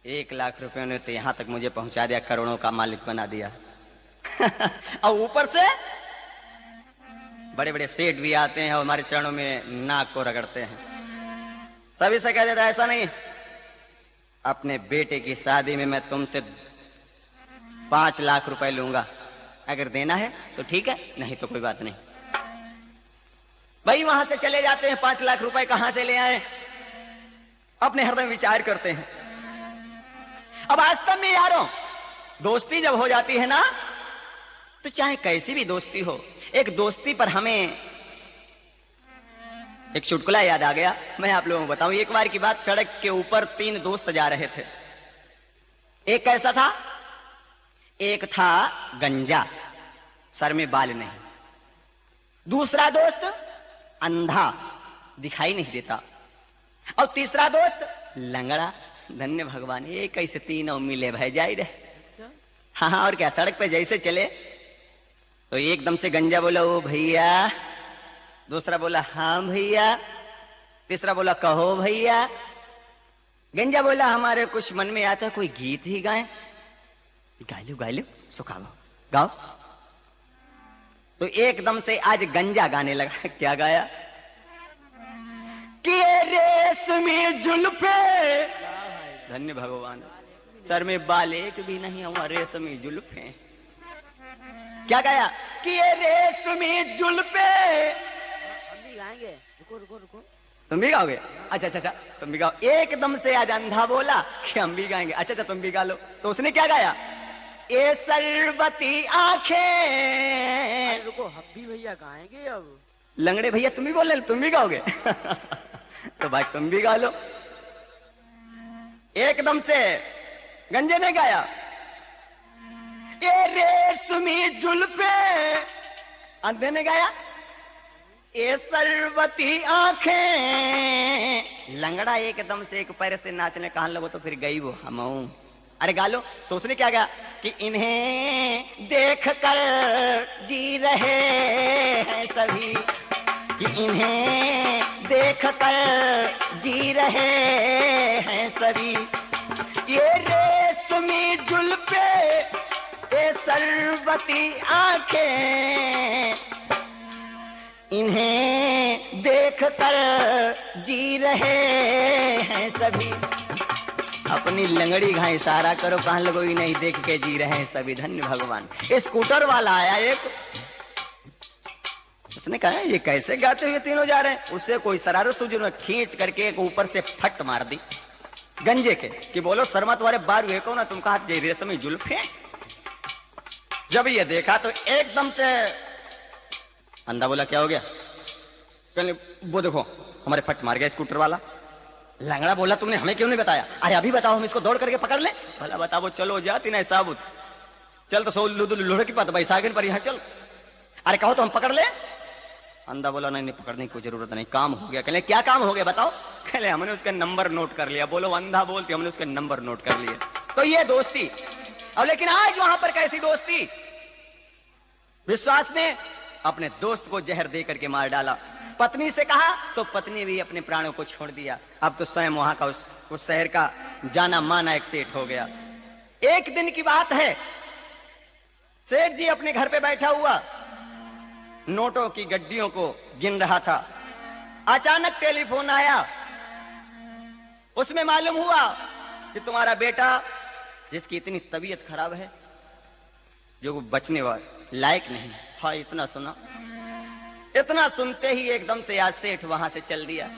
1 लाख रुपए ने तो यहां तक मुझे पहुंचा दिया, करोड़ों का मालिक बना दिया। और ऊपर से बड़े बड़े सेठ भी आते हैं और हमारे चरणों में नाक को रगड़ते हैं। सभी से कह देता ऐसा नहीं, अपने बेटे की शादी में मैं तुमसे 5 लाख रुपए लूंगा, अगर देना है तो ठीक है, नहीं तो कोई बात नहीं। भाई वहां से चले जाते हैं, 5 लाख रुपए कहां से ले आए, अपने हृदय में विचार करते हैं। अब वास्तव में यारों, दोस्ती जब हो जाती है ना, तो चाहे कैसी भी दोस्ती हो, एक दोस्ती पर हमें एक चुटकुला याद आ गया, मैं आप लोगों को बताऊं। एक बार की बात, सड़क के ऊपर 3 दोस्त जा रहे थे। एक कैसा था, एक था गंजा, सर में बाल नहीं। दूसरा दोस्त अंधा, दिखाई नहीं देता। और तीसरा दोस्त लंगड़ा। धन्य भगवान, एक कैसे तीनों मिले भाई जाए रहे। हाँ, और क्या, सड़क पे जैसे चले तो एकदम से गंजा बोला ओ भैया, दूसरा बोला हाँ भैया, तीसरा बोला कहो भैया। गंजा बोला हमारे कुछ मन में आता है, कोई गीत ही गाएं। गा लो सुखाओ, गाओ। तो एकदम से आज गंजा गाने लगा। क्या गाया, कि रेशमी जुल्फे, धन्य भगवान, सर में बाल एक भी नहीं, हमारे रेशमी जुल्फे। क्या गाया, कि ये रेशमी जुल्फे। हम भी गाएंगे, रुको। तुम भी गाओगे? अच्छा, तुम भी गाओ। एकदम से आज अंधा बोला कि हम भी गाएंगे। अच्छा, तुम भी गा लो। तो उसने क्या गाया, ए सरबती आंखें। रुको, हम भी भैया गाएंगे अब। लंगड़े भैया तुम भी बोल रहे, तुम भी गाओगे? तो भाई तुम भी गा लो। एकदम से गंजे ने गाया, ये रेशमी जुल्फे। अंधे ने गाया, ये सरबती आंखें। लंगड़ा एकदम से एक पैर से नाचने कहा लगो, तो फिर गई वो हम। अरे गा लो। तो उसने क्या गाया, कि इन्हें देख कर जी रहे हैं सभी, कि इन्हें देख कर जी रहे हैं सभी। ये रेशमी जुल्फे, ये सरबती आंखें, इन्हें देख कर जी रहे हैं सभी। अपनी लंगड़ी घाई इशारा करो, कहां लगो ही नहीं, देख के जी रहे हैं सभी। धन्य भगवान। स्कूटर वाला आया एक, उसने कहा ये कैसे गाते हुए तीनों जा रहे हैं। उससे कोई शरारत सूझी, खींच करके एक ऊपर से फट मार दी गंजे के, कि बोलो शर्मा तुम्हारे बार हुए को ना, तुम कहा रेशमी जुल्फे। जब ये देखा तो एकदम से अंधा बोला क्या हो गया, कहने वो देखो हमारे फट मार गया स्कूटर वाला। लंगड़ा बोला तुमने हमें क्यों नहीं बताया? अरे अभी बताओ, हम इसको दौड़ करके पकड़ ले। भला बताओ, चलो जाती ना साबुत, चल तो सो लोहे की बात भाई सागिन पर यहाँ चल। अरे कहो तो हम पकड़ ले। अंधा बोला नहीं पकड़ने की कोई जरूरत नहीं, काम हो गया। कहले क्या काम हो गया बताओ? कहले हमने उसका नंबर नोट कर लिया। बोलो अंधा बोलती, हमने उसके नंबर नोट कर लिए। तो ये दोस्ती। अब लेकिन आज वहां पर कैसी दोस्ती, विश्वास ने अपने दोस्त को जहर दे करके मार डाला। पत्नी से कहा तो पत्नी भी अपने प्राणों को छोड़ दिया। अब तो स्वयं वहां का उस शहर का जाना माना एक सेठ हो गया। एक दिन की बात है, सेठ जी अपने घर पे बैठा हुआ, नोटों की गड्डियों को गिन रहा था। अचानक टेलीफोन आया। उसमें मालूम हुआ कि तुम्हारा बेटा, जिसकी इतनी तबीयत खराब है, जो वो बचने वाला लायक नहीं। हाँ, इतना सुना। इतना सुनते ही एकदम से आज सेठ वहां से चल दिया।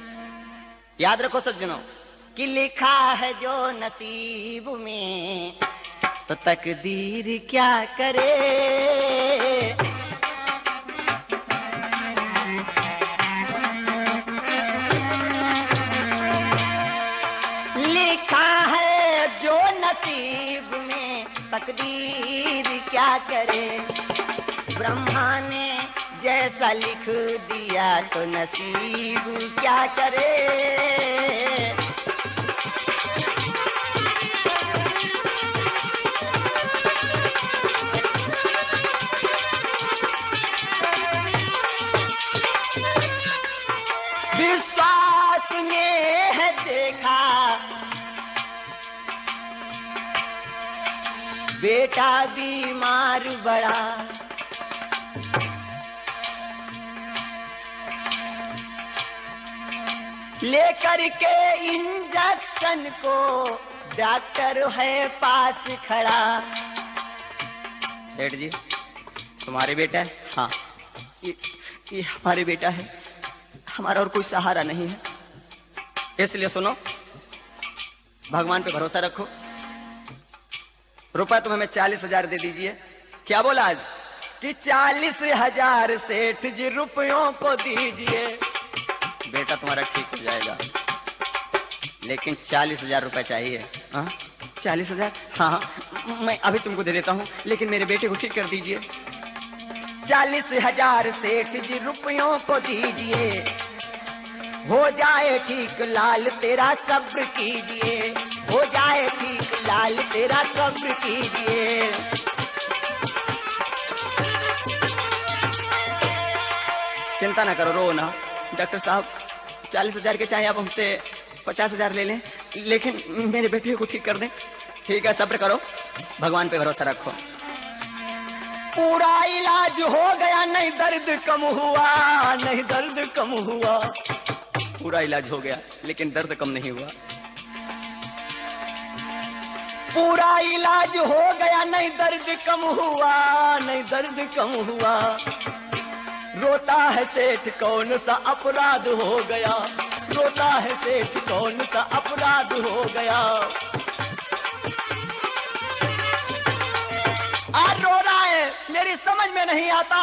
याद रखो सज्जनों कि लिखा है जो नसीब में तो तकदीर क्या करे। लिखा है जो नसीब में तकदीर क्या करे। ब्रह्मा ने जैसा लिख दिया तो नसीब क्या करे। विश्वास ने है देखा बेटा बीमार बड़ा। लेकर के इंजेक्शन को डॉक्टर है पास खड़ा। सेठ जी, तुम्हारे बेटा है? हाँ, ये हमारे बेटा है। हमारा और कोई सहारा नहीं है, इसलिए सुनो, भगवान पे भरोसा रखो। रुपया तुम हमें 40,000 दे दीजिए। क्या बोला आज कि 40,000 सेठ जी रुपयों को दीजिए, बेटा तुम्हारा ठीक हो जाएगा। लेकिन 40,000 रुपए चाहिए। हाँ, 40,000? हाँ, मैं अभी तुमको दे देता हूँ, लेकिन मेरे बेटे को ठीक कर दीजिए। 40,000 सेठ जी रुपयों को दीजिए, हो जाए ठीक लाल तेरा सब्र कीजिए। हो जाए ठीक लाल तेरा सब्र कीजिए। चिंता ना करो, रो ना। डॉक्टर साहब, 40,000 के चाहे आप हमसे 50,000 ले लें, लेकिन मेरे बेटे को ठीक कर दें। ठीक है, सब्र करो, भगवान पे भरोसा रखो। पूरा इलाज हो गया, नहीं दर्द कम हुआ, नहीं दर्द कम हुआ। पूरा इलाज हो गया, लेकिन दर्द कम नहीं हुआ। पूरा इलाज हो गया, नहीं दर्द कम हुआ, नहीं दर्द कम हुआ। रोता है सेठ कौन सा अपराध हो गया। रोता है सेठ कौन सा अपराध हो गया। आज रो रहा है, मेरी समझ में नहीं आता।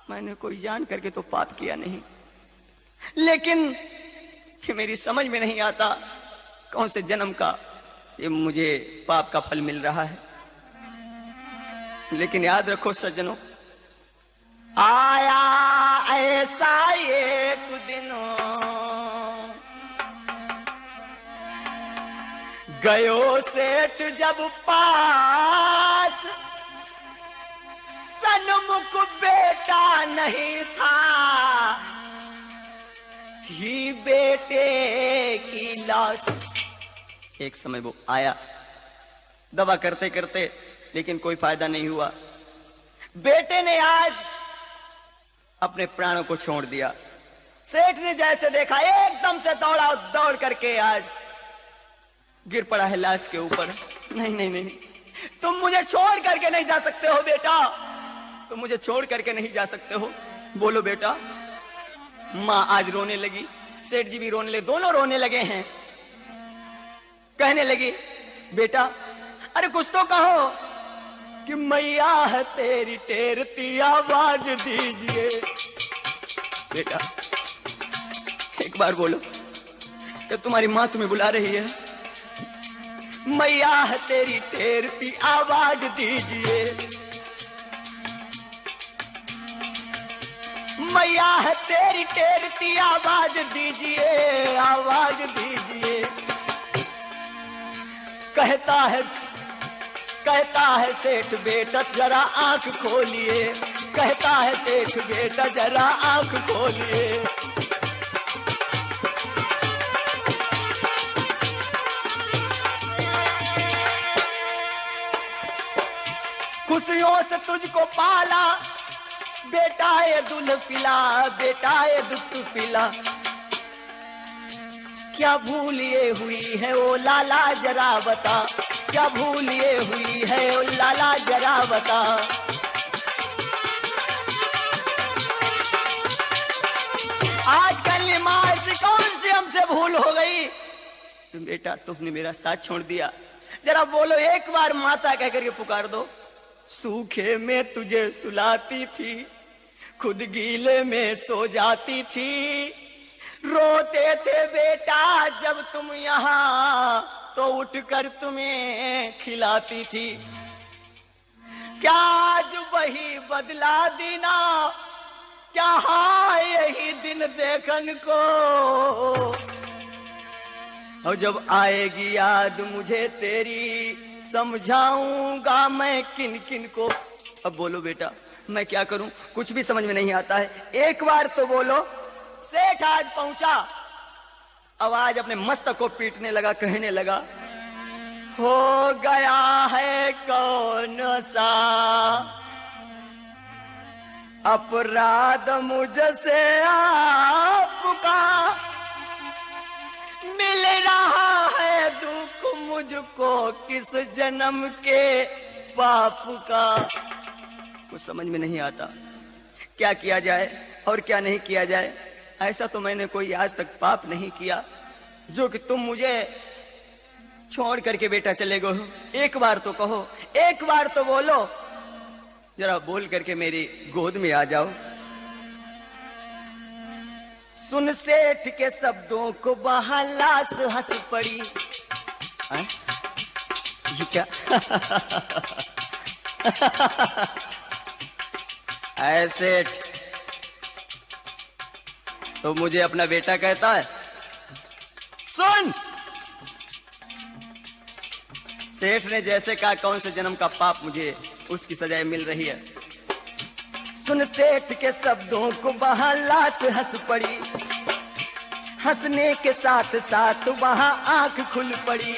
मैंने कोई जान करके तो पाप किया नहीं, लेकिन ये मेरी समझ में नहीं आता कौन से जन्म का ये मुझे पाप का फल मिल रहा है। लेकिन याद रखो सज्जनों, आया ऐसा एक दिन, गयो सेठ जब पास, सन्मुख बेटा नहीं था, ही बेटे की लाश। एक समय वो आया, दवा करते करते, लेकिन कोई फायदा नहीं हुआ। बेटे ने आज अपने प्राणों को छोड़ दिया। सेठ ने जैसे देखा, एकदम से दौड़ा, दौड़ करके आज गिर पड़ा है लाश के ऊपर। नहीं नहीं नहीं, तुम मुझे छोड़ करके नहीं जा सकते हो बेटा, तुम मुझे छोड़ करके नहीं जा सकते हो। बोलो बेटा। माँ आज रोने लगी, सेठ जी भी रोने लगे, दोनों रोने लगे हैं। कहने लगी, बेटा अरे कुछ तो कहो कि मैया है तेरी टेरती आवाज दीजिए। बेटा एक बार बोलो, जब तुम्हारी माँ तुम्हें बुला रही है, मैया है तेरी टेरती आवाज दीजिए। मैया है तेरी टेरती आवाज दीजिए, आवाज दीजिए। कहता है सेठ बेटा जरा आंख खोलिए। कहता है सेठ बेटा जरा आंख खोलिए। खुशियों से तुझको पाला, बेटा ये दूध पिला, बेटा ये दूध पिला, क्या भूल ये हुई है ओ लाला जरा बता, क्या भूल ये हुई है ओ लाला जरा बता। आजकल नमाज कौन सी हमसे भूल हो गई? बेटा तुमने मेरा साथ छोड़ दिया, जरा बोलो एक बार माता कह करके पुकार दो। सूखे में तुझे सुलाती थी, खुद गीले में सो जाती थी, रोते थे बेटा जब तुम यहाँ तो उठकर तुम्हें खिलाती थी। क्या आज वही बदला दीना, क्या हाँ यही दिन देखन को, और जब आएगी याद मुझे तेरी समझाऊंगा मैं किन किन को। अब बोलो बेटा मैं क्या करूं, कुछ भी समझ में नहीं आता है, एक बार तो बोलो। सेठ आज पहुंचा, आवाज अपने मस्तक को पीटने लगा, कहने लगा हो गया है कौन सा अपराध मुझसे आपका, मिल रहा है दुख मुझको किस जन्म के पाप का। कुछ समझ में नहीं आता, क्या किया जाए और क्या नहीं किया जाए। ऐसा तो मैंने कोई आज तक पाप नहीं किया जो कि तुम मुझे छोड़ करके बेटा चले गए। एक बार तो कहो, एक बार तो बोलो, जरा बोल करके मेरी गोद में आ जाओ। सुन सेठ के शब्दों को बहालास हंस पड़ी। ये क्या ऐसे तो मुझे अपना बेटा कहता है? सुन, सेठ ने जैसे कहा कौन से जन्म का पाप मुझे उसकी सजाएं मिल रही है। सुन सेठ के शब्दों को बहालास हंस पड़ी, हंसने के साथ साथ वहां आंख खुल पड़ी।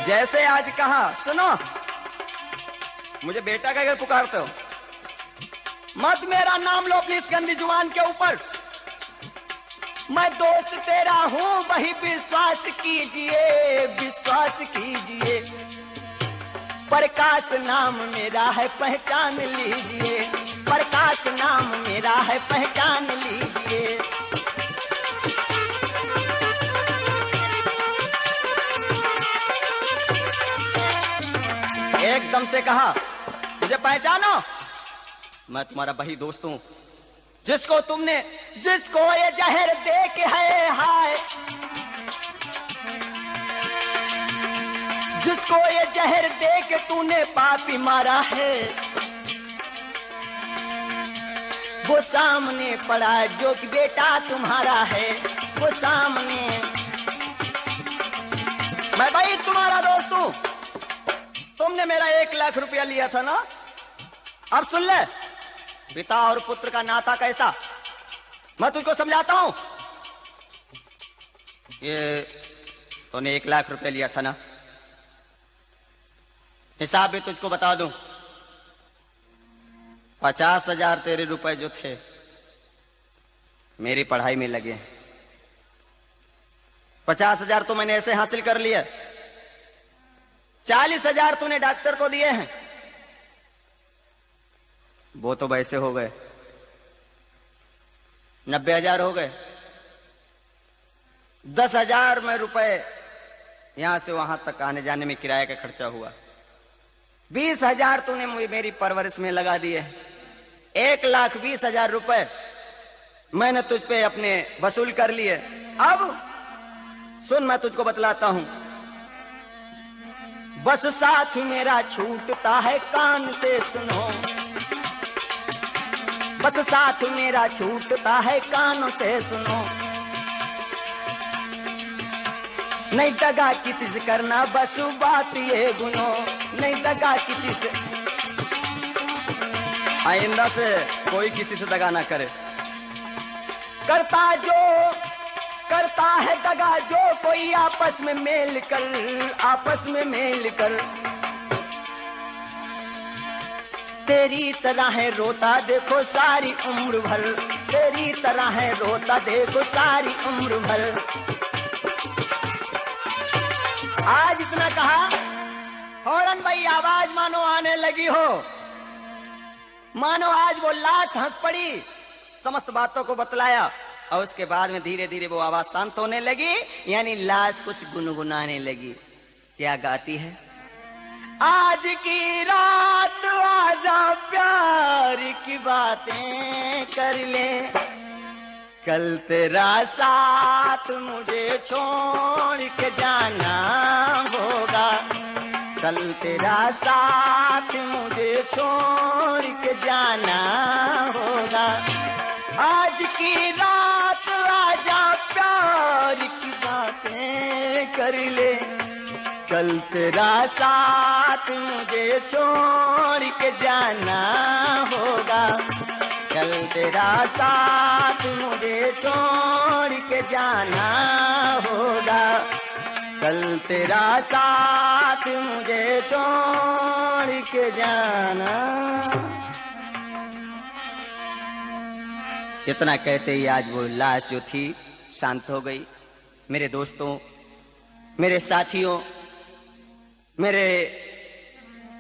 जैसे आज कहा, सुनो मुझे बेटा का अगर पुकारते हो मत मेरा नाम लो अपनी इस गंदी जुबान के ऊपर। मैं दोस्त तेरा हूं वही विश्वास कीजिए, विश्वास कीजिए। प्रकाश नाम मेरा है पहचान लीजिए, प्रकाश नाम मेरा है पहचान लीजिए। एकदम से कहा मुझे पहचानो, मैं तुम्हारा वही दोस्त हूं जिसको ये जहर दे के है हाय, जिसको ये जहर दे के तूने पापी मारा है, वो सामने पड़ा जो कि बेटा तुम्हारा है, वो सामने। मैं भाई तुम्हारा दोस्त हूं, तुमने मेरा 1 लाख रुपया लिया था ना। अब सुन ले, पिता और पुत्र का नाता कैसा, मैं तुझको समझाता हूं। ये तूने 1 लाख रुपया लिया था ना, हिसाब भी तुझको बता दूं। 50,000 तेरे रुपए जो थे मेरी पढ़ाई में लगे। 50,000 तो मैंने ऐसे हासिल कर लिए, 40,000 तूने डॉक्टर को दिए हैं, वो तो वैसे हो गए। 90,000 हो गए। 10,000 में रुपए यहां से वहां तक आने जाने में किराए का खर्चा हुआ। 20,000 तूने मेरी परवरिश में लगा दिए। 1,20,000 रुपए मैंने तुझ पे अपने वसूल कर लिए। अब सुन, मैं तुझको बतलाता हूं। बस साथ मेरा छूटता है कान से सुनो, बस साथ मेरा छूटता है कानों से सुनो। नहीं दगा किसी से करना, बस बात ये गुनो, नहीं दगा किसी से। आइंदा से कोई किसी से दगा ना करे। करता है दगा जो कोई आपस में मेल कर, आपस में मेल कर। तेरी तरह है रोता देखो सारी उम्र भर, तेरी तरह है रोता देखो सारी उम्र भर। आज इतना कहा, फौरन भाई आवाज मानो आने लगी हो, मानो आज वो लाश हंस पड़ी, समस्त बातों को बतलाया और उसके बाद में धीरे धीरे वो आवाज शांत होने लगी, यानी लाश कुछ गुनगुनाने लगी। क्या गाती है? आज की रात आजा प्यार की बातें कर ले, कल तेरा साथ मुझे छोड़ के जाना होगा, कल तेरा साथ मुझे छोड़ के जाना होगा। आज की रात आजा प्यार की बातें कर ले, कल तेरा साथ मुझे छोड़ के जाना होगा, कल तेरा साथ मुझे छोड़ के जाना होगा, कल तेरा साथ मुझे छोड़ के जाना। इतना कहते ही आज वो लाश जो थी शांत हो गई। मेरे दोस्तों, मेरे साथियों, मेरे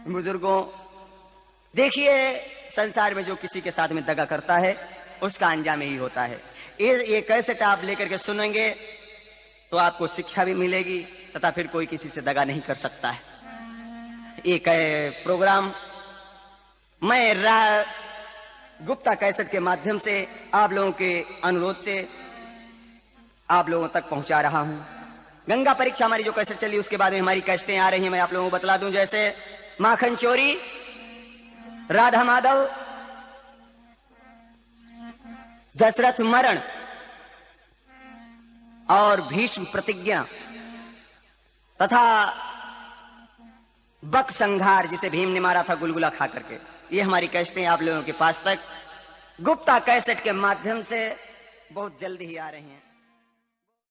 बुजुर्गों, देखिए संसार में जो किसी के साथ में दगा करता है उसका अंजाम यही होता है। ये कैसेट आप लेकर के सुनेंगे तो आपको शिक्षा भी मिलेगी तथा फिर कोई किसी से दगा नहीं कर सकता है। एक प्रोग्राम मैं गुप्ता कैसेट के माध्यम से आप लोगों के अनुरोध से आप लोगों तक पहुंचा रहा हूं। गंगा परीक्षा हमारी जो कैसेट चली उसके बाद में हमारी कैसेटें आ रही हैं, मैं आप लोगों को बतला दूं, जैसे माखन चोरी, राधा माधव, दशरथ मरण और भीष्म प्रतिज्ञा तथा बक संघार जिसे भीम ने मारा था गुलगुला खा करके, ये हमारी कैसेटें आप लोगों के पास तक गुप्ता कैसेट के माध्यम से बहुत जल्दी ही आ रही हैं।